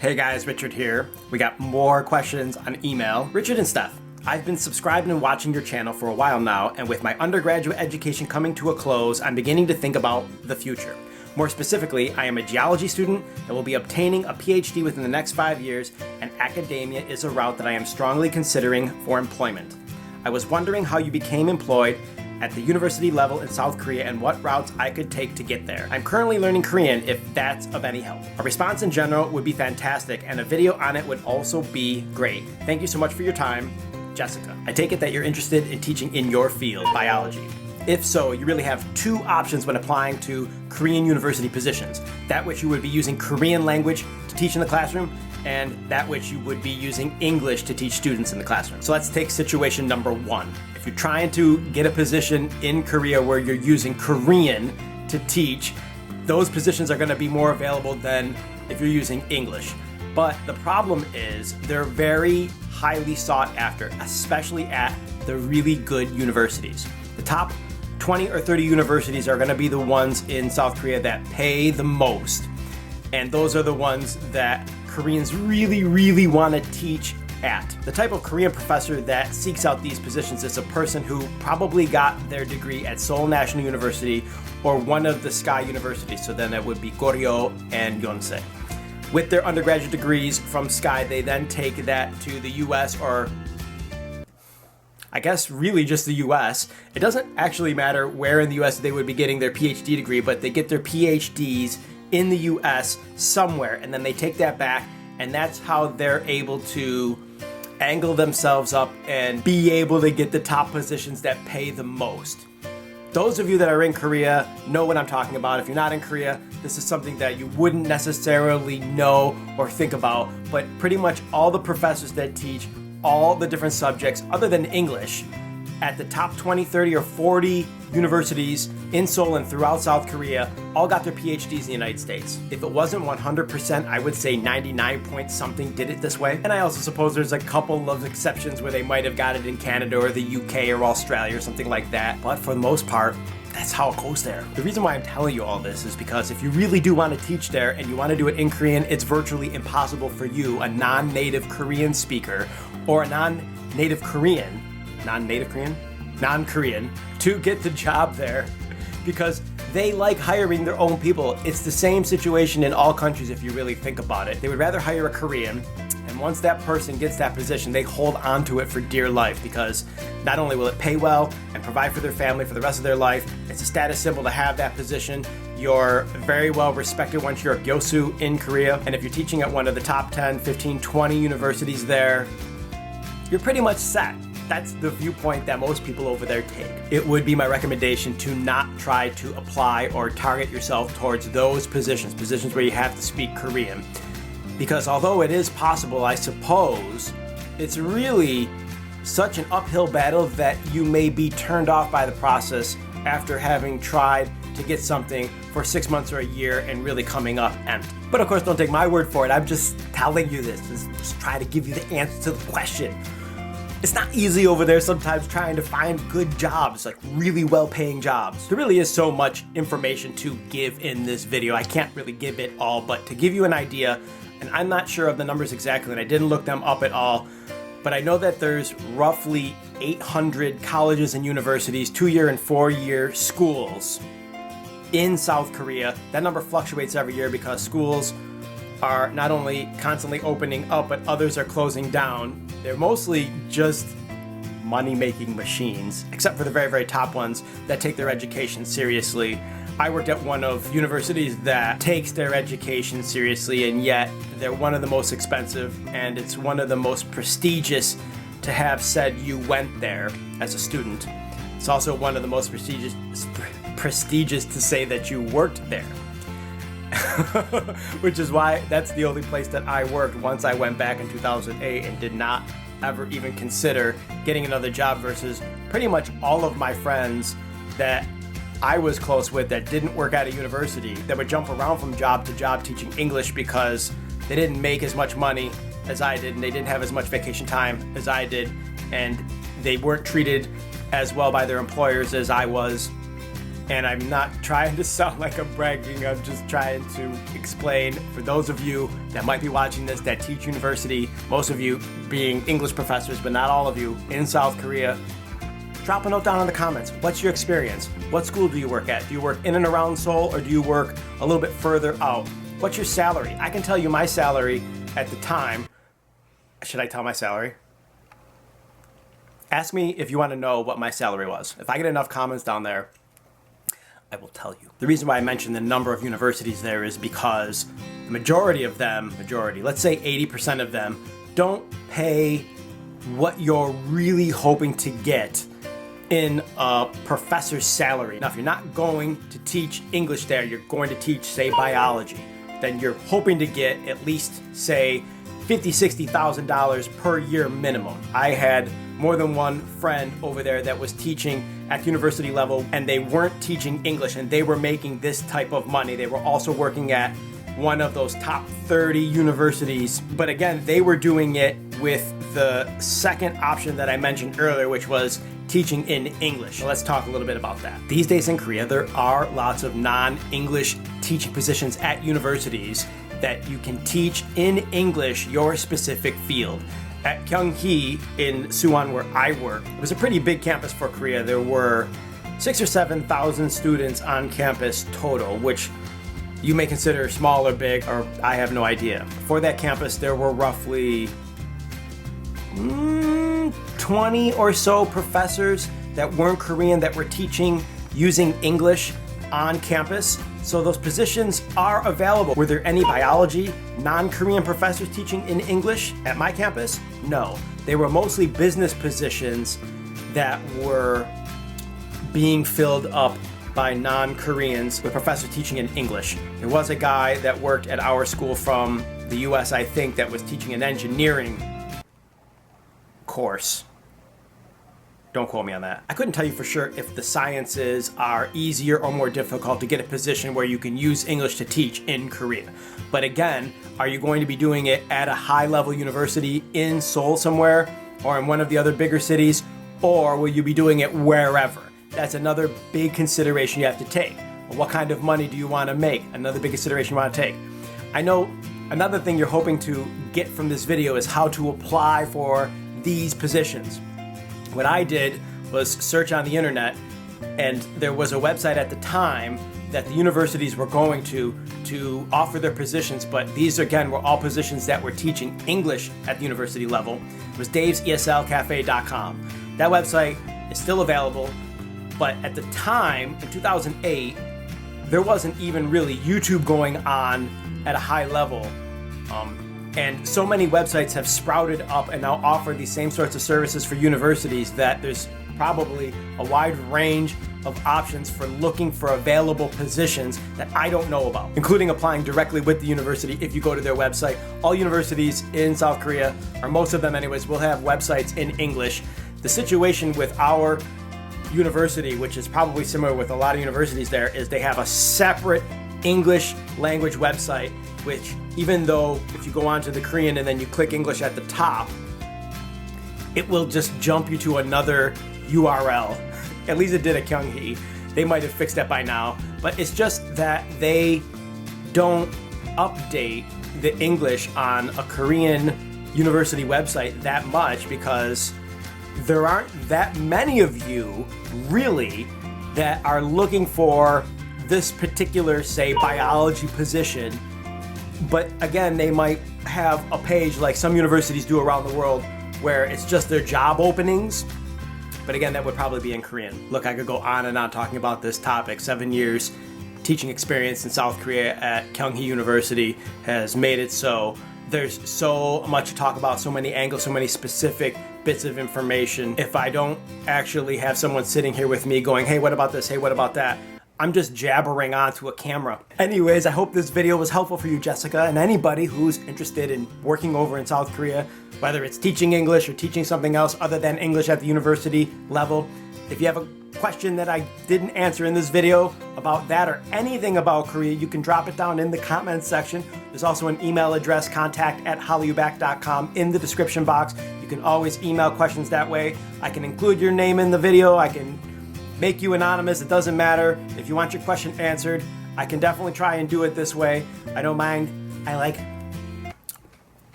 Hey guys, Richard here. We got more questions on email. Richard and Steph, I've been subscribing and watching your channel for a while now, and with my undergraduate education coming to a close, I'm beginning to think about the future. More specifically, I am a geology student that will be obtaining a PhD within the next 5 years, and academia is a route that I am strongly considering for employment. I was wondering how you became employed at the university level in South Korea and what routes I could take to get there. I'm currently learning Korean if that's of any help. A response in general would be fantastic, and a video on it would also be great. Thank you so much for your time, Jessica. I take it that you're interested in teaching in your field, biology. If so, you really have two options when applying to Korean university positions. That which you would be using Korean language to teach in the classroom, and that which you would be using English to teach students in the classroom. So let's take situation number one. If you're trying to get a position in Korea where you're using Korean to teach, those positions are going to be more available than if you're using English. But the problem is they're very highly sought after, especially at the really good universities. The top 20 or 30 universities are going to be the ones in South Korea that pay the most. And those are the ones that Koreans really want to teach at. The type of Korean professor that seeks out these positions is a person who probably got their degree at Seoul National University or one of the Sky universities, so then it would be Goryeo and Yonsei. With their undergraduate degrees from Sky, they then take that to the US, or I guess really just the US. It doesn't actually matter where in the US they would be getting their PhD degree, but they get their PhDs in the US somewhere, and then they take that back, and that's how they're able to angle themselves up and be able to get the top positions that pay the most. Those of you that are in Korea know what I'm talking about. If you're not in Korea, this is something that you wouldn't necessarily know or think about, but pretty much all the professors that teach all the different subjects other than English at the top 20, 30, or 40 universities in Seoul and throughout South Korea all got their PhDs in the United States. If it wasn't 100%, I would say 99 point something did it this way. And I also suppose there's a couple of exceptions where they might have got it in Canada or the UK or Australia or something like that. But for the most part, that's how it goes there. The reason why I'm telling you all this is because if you really do want to teach there and you want to do it in Korean, it's virtually impossible for you, a non-native Korean speaker or a non-native Korean, non-Korean, to get the job there because they like hiring their own people. It's the same situation in all countries if you really think about it. They would rather hire a Korean, and once that person gets that position, they hold on to it for dear life because not only will it pay well and provide for their family for the rest of their life, it's a status symbol to have that position. You're very well respected once you're a gyosu in Korea, and if you're teaching at one of the top 10, 15, 20 universities there, you're pretty much set. That's the viewpoint that most people over there take. It would be my recommendation to not try to apply or target yourself towards those positions where you have to speak Korean. Because although it is possible, I suppose, it's really such an uphill battle that you may be turned off by the process after having tried to get something for 6 months or a year and really coming up empty. But of course, don't take my word for it. I'm just telling you this. Just try to give you the answer to the question. It's not easy over there sometimes trying to find good jobs, like really well-paying jobs. There really is so much information to give in this video. I can't really give it all, but to give you an idea, and I'm not sure of the numbers exactly, and I didn't look them up at all, but I know that there's roughly 800 colleges and universities, 2-year and 4-year schools in South Korea. That number fluctuates every year because schools are not only constantly opening up, but others are closing down. They're mostly just money-making machines, except for the very top ones that take their education seriously. I worked at one of universities that takes their education seriously, and yet they're one of the most expensive, and it's one of the most prestigious to have said you went there as a student. It's also one of the most prestigious to say that you worked there. Which is why that's the only place that I worked once I went back in 2008 and did not ever even consider getting another job versus pretty much all of my friends that I was close with that didn't work at a university that would jump around from job to job teaching English because they didn't make as much money as I did and they didn't have as much vacation time as I did and they weren't treated as well by their employers as I was. And I'm not trying to sound like I'm bragging, I'm just trying to explain for those of you that might be watching this that teach university, most of you being English professors, but not all of you, in South Korea. Drop a note down in the comments. What's your experience? What school do you work at? Do you work in and around Seoul, or do you work a little bit further out? What's your salary? I can tell you my salary at the time. Should I tell my salary? Ask me if you want to know what my salary was. If I get enough comments down there, I will tell you. The reason why I mentioned the number of universities there is because the majority of them, let's say 80% of them, don't pay what you're really hoping to get in a professor's salary. Now, if you're not going to teach English there, you're going to teach, say, biology, then you're hoping to get at least, say, $50,000, $60,000 per year minimum. I had more than one friend over there that was teaching at university level, and they weren't teaching English, and they were making this type of money. They were also working at one of those top 30 universities, but again, they were doing it with the second option that I mentioned earlier, which was teaching in English. So let's talk a little bit about that. These days in Korea, there are lots of non-English teaching positions at universities that you can teach in English your specific field. At Kyunghee in Suwon, where I work, it was a pretty big campus for Korea. There were 6,000 or 7,000 students on campus total, which you may consider small or big, or I have no idea. For that campus, there were roughly 20 or so professors that weren't Korean that were teaching using English on campus. So those positions are available. Were there any biology, non-Korean professors teaching in English at my campus? No. They were mostly business positions that were being filled up by non-Koreans with professors teaching in English. There was a guy that worked at our school from the US, I think, that was teaching an engineering course. Don't quote me on that. I couldn't tell you for sure if the sciences are easier or more difficult to get a position where you can use English to teach in Korea. But again, are you going to be doing it at a high-level university in Seoul somewhere, or in one of the other bigger cities, or will you be doing it wherever? That's another big consideration you have to take. What kind of money do you want to make? Another big consideration you want to take. I know another thing you're hoping to get from this video is how to apply for these positions. What I did was search on the internet, and there was a website at the time that the universities were going to offer their positions, but these again were all positions that were teaching English at the university level. It was daveseslcafe.com. That website is still available, but at the time, in 2008, there wasn't even really YouTube going on at a high level. And so many websites have sprouted up and now offer these same sorts of services for universities that there's probably a wide range of options for looking for available positions that I don't know about, including applying directly with the university if you go to their website. All universities in South Korea, or most of them anyways, will have websites in English. The situation with our university, which is probably similar with a lot of universities there, is they have a separate English language website, which even though if you go onto the Korean and then you click English at the top, it will just jump you to another URL. At least it did at Kyunghee. They might have fixed that by now, but it's just that they don't update the English on a Korean university website that much because there aren't that many of you really that are looking for this particular, say, biology position. But again, they might have a page like some universities do around the world where it's just their job openings. But again, that would probably be in Korean. Look, I could go on and on talking about this topic. 7 years teaching experience in South Korea at Kyunghee University has made it so there's so much to talk about, so many angles, so many specific bits of information. If I don't actually have someone sitting here with me going, hey, what about this? Hey, what about that? I'm just jabbering onto a camera. Anyways, I hope this video was helpful for you, Jessica, and anybody who's interested in working over in South Korea, whether it's teaching English or teaching something else other than English at the university level. If you have a question that I didn't answer in this video about that or anything about Korea, you can drop it down in the comments section. There's also an email address, contact@HallyuBack.com, in the description box. You can always email questions that way. I can include your name in the video. I can make you anonymous. It doesn't matter. If you want your question answered, I can definitely try and do it this way. I don't mind. I like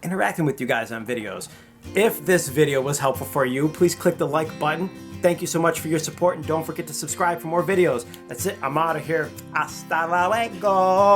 interacting with you guys on videos. If this video was helpful for you, please click the like button. Thank you so much for your support, and don't forget to subscribe for more videos. That's it. I'm out of here. Hasta luego.